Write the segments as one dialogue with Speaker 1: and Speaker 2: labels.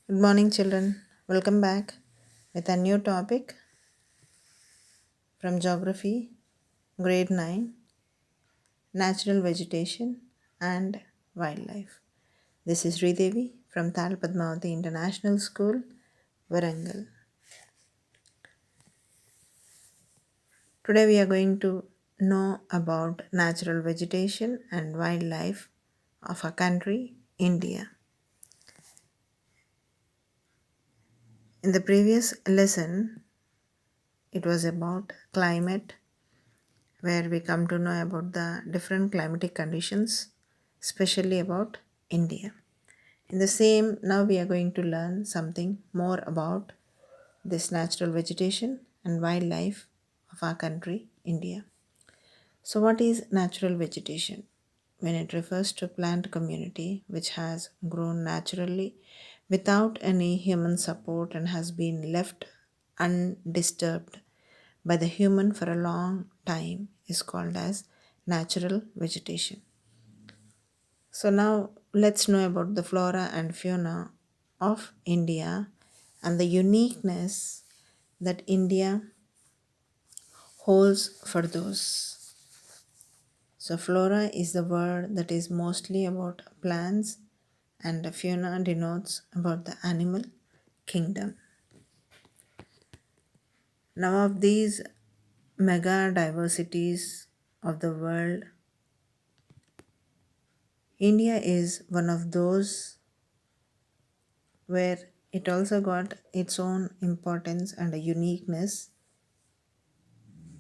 Speaker 1: Good morning, children. Welcome back with a new topic from Geography, Grade 9, Natural Vegetation and Wildlife. This is Sridevi from Talla Padmavathi International School, Warangal. Today we are going to know about natural vegetation and wildlife of our country, India. In the previous lesson, it was about climate, where we come to know about the different climatic conditions, especially about India. In the same, now we are going to learn something more about this natural vegetation and wildlife of our country, India. So, what is natural vegetation? When it refers to plant community which has grown naturally without any human support and has been left undisturbed by the human for a long time is called as natural vegetation. So now let's know about the flora and fauna of India and the uniqueness that India holds for those. So flora is the word that is mostly about plants and the fauna denotes about the animal kingdom. Now of these mega diversities of the world, India is one of those where it also got its own importance and a uniqueness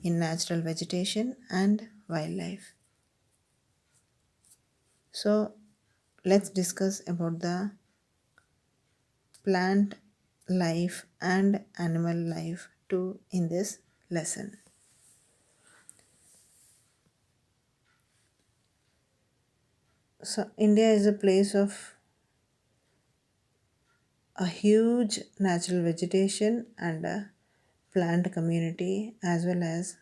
Speaker 1: in natural vegetation and wildlife. So let's discuss about the plant life and animal life too in this lesson. So India is a place of a huge natural vegetation and a plant community as well as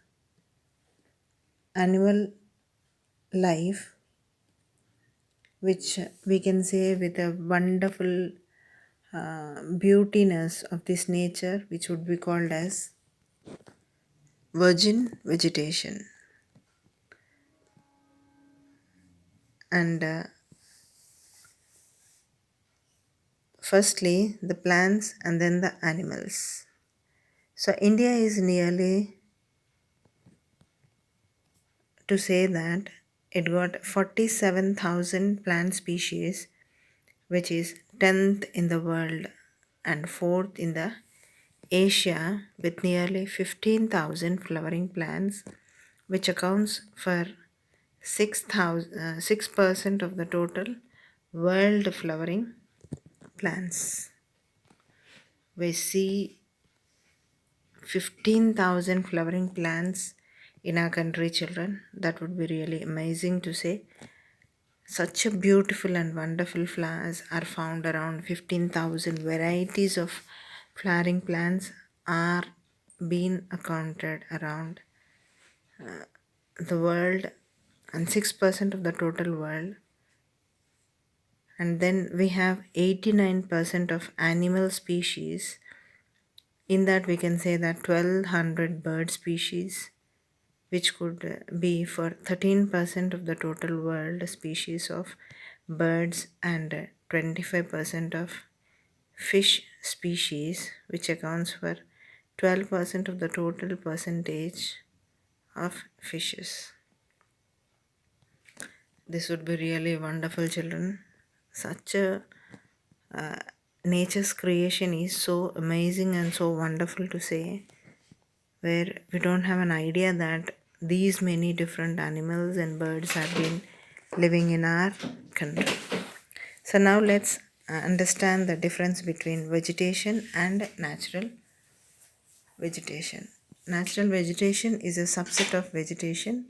Speaker 1: animal life, which we can say with a wonderful beautiness of this nature, which would be called as virgin vegetation. And firstly, the plants and then the animals. So, India is nearly to say that it got 47,000 plant species, which is 10th in the world and 4th in the Asia, with nearly 15,000 flowering plants, which accounts for 6% of the total world flowering plants. We see 15,000 flowering plants in our country, children. That would be really amazing to say. Such a beautiful and wonderful flowers are found around 15,000 varieties of flowering plants are being accounted around the world and 6% of the total world. And then we have 89% of animal species. In that we can say that 1200 bird species, which could be for 13% of the total world species of birds, and 25% of fish species, which accounts for 12% of the total percentage of fishes. This would be really wonderful, children. Such a nature's creation is so amazing and so wonderful to say, where we don't have an idea that these many different animals and birds have been living in our country. So now let's understand the difference between vegetation and natural vegetation. Natural vegetation is a subset of vegetation.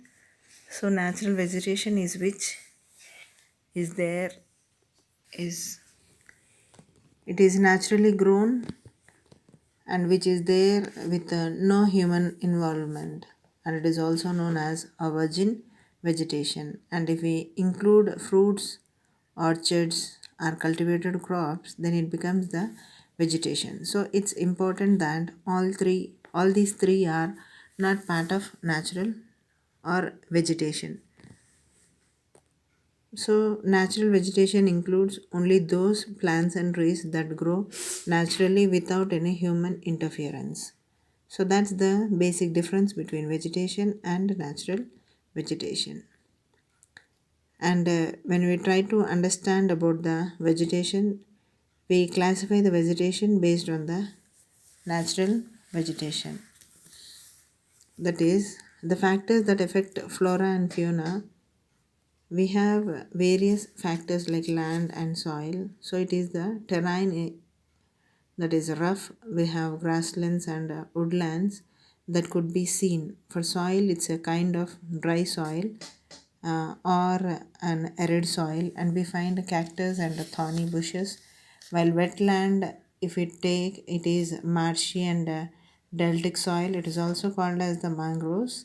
Speaker 1: So natural vegetation is which is there is it is naturally grown and which is there with no human involvement, and it is also known as a virgin vegetation. And if we include fruits, orchards are cultivated crops, then it becomes the vegetation. So it's important that all these three are not part of natural or vegetation. So natural vegetation includes only those plants and trees that grow naturally without any human interference. So that's the basic difference between vegetation and natural vegetation. And when we try to understand about the vegetation, we classify the vegetation based on the natural vegetation. That is, the factors that affect flora and fauna. We have various factors like land and soil. So it is the terrain that is rough. We have grasslands and woodlands that could be seen. For soil, it's a kind of dry soil or an arid soil, and we find cactus and thorny bushes. While wetland, if we take, it is marshy and deltic soil. It is also called as the mangroves.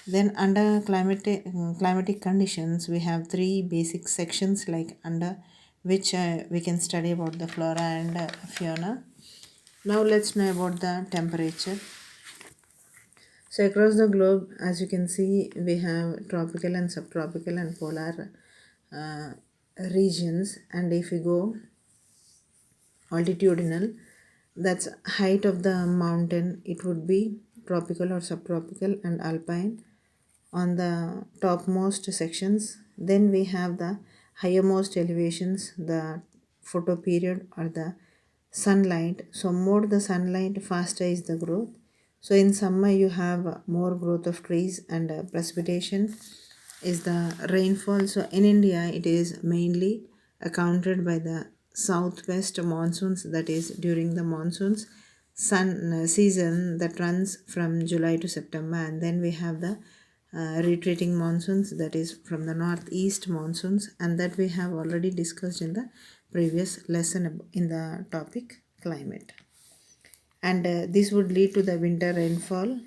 Speaker 1: Then under climatic conditions, we have three basic sections like under which we can study about the flora and fauna. Now let's know about the temperature. So across the globe, as you can see, we have tropical and subtropical and polar uh, regions. And if we go altitudinal, that's height of the mountain, it would be tropical or subtropical and alpine on the topmost sections. Then we have the highermost elevations, the photo period or the sunlight. So more the sunlight, faster is the growth. So in summer you have more growth of trees, and precipitation is the rainfall. So in India it is mainly accounted by the southwest monsoons, that is during the monsoons sun season that runs from July to September, and then we have the retreating monsoons, that is from the northeast monsoons, and that we have already discussed in the previous lesson in the topic climate. And this would lead to the winter rainfall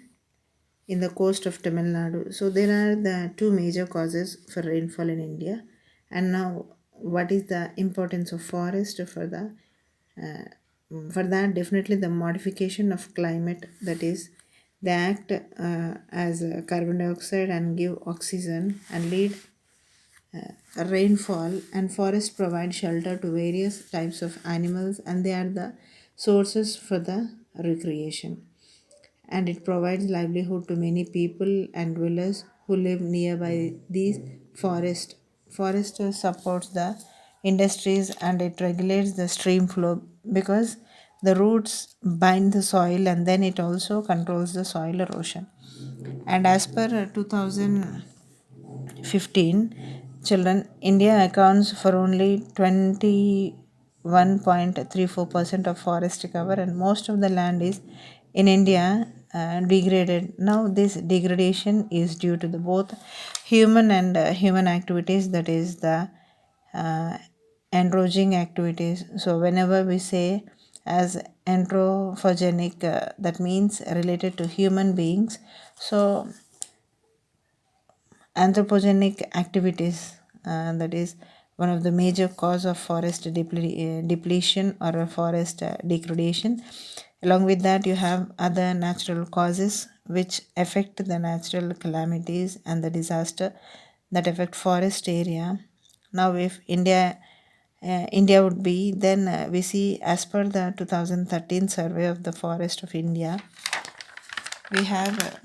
Speaker 1: in the coast of Tamil Nadu. So there are the two major causes for rainfall in India. And now, what is the importance of forest for that? Definitely the modification of climate, that is, they act as carbon dioxide and give oxygen and lead rainfall, and forests provide shelter to various types of animals, and they are the sources for the recreation, and it provides livelihood to many people and dwellers who live nearby these forests. Forest supports the industries, and it regulates the stream flow because the roots bind the soil, and then it also controls the soil erosion. And as per 2015 children, India accounts for only 21.34% of forest cover, and most of the land is in India degraded. Now this degradation is due to the both human and human activities, that is the uh, androgenic activities. So whenever we say as anthropogenic, that means related to human beings. So anthropogenic activities, that is one of the major cause of forest depletion or a forest degradation. Along with that, you have other natural causes which affect the natural calamities and the disaster that affect forest area. Now if India would be, then we see as per the 2013 survey of the forest of India, we have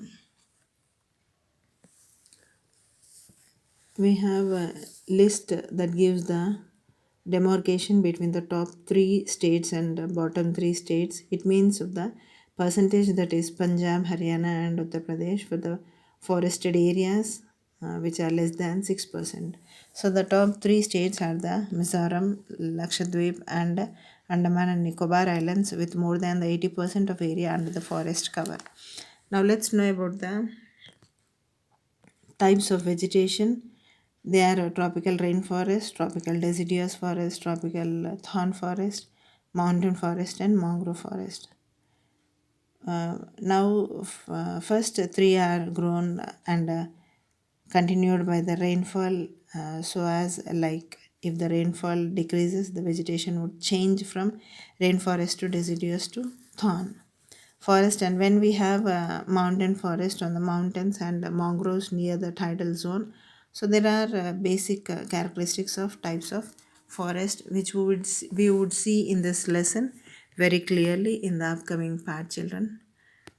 Speaker 1: a list that gives the demarcation between the top three states and the bottom three states. It means of the percentage, that is Punjab, Haryana, and Uttar Pradesh for the forested areas, which are less than 6%. So the top three states are the Mizoram, Lakshadweep, and Andaman and Nicobar Islands, with more than the 80% of area under the forest cover. Now let's know about the types of vegetation. They are tropical rainforest, tropical deciduous forest, tropical thorn forest, mountain forest, and mangrove forest. First three are grown and continued by the rainfall, so as like If the rainfall decreases, the vegetation would change from rainforest to deciduous to thorn forest. And when we have a mountain forest on the mountains and mangroves near the tidal zone, so there are basic characteristics of types of forest which we would see in this lesson very clearly in the upcoming part, children.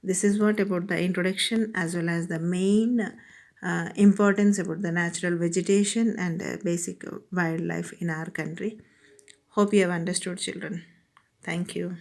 Speaker 1: This is what about the introduction as well as the main importance about the natural vegetation and basic wildlife in our country. Hope you have understood, children. Thank you.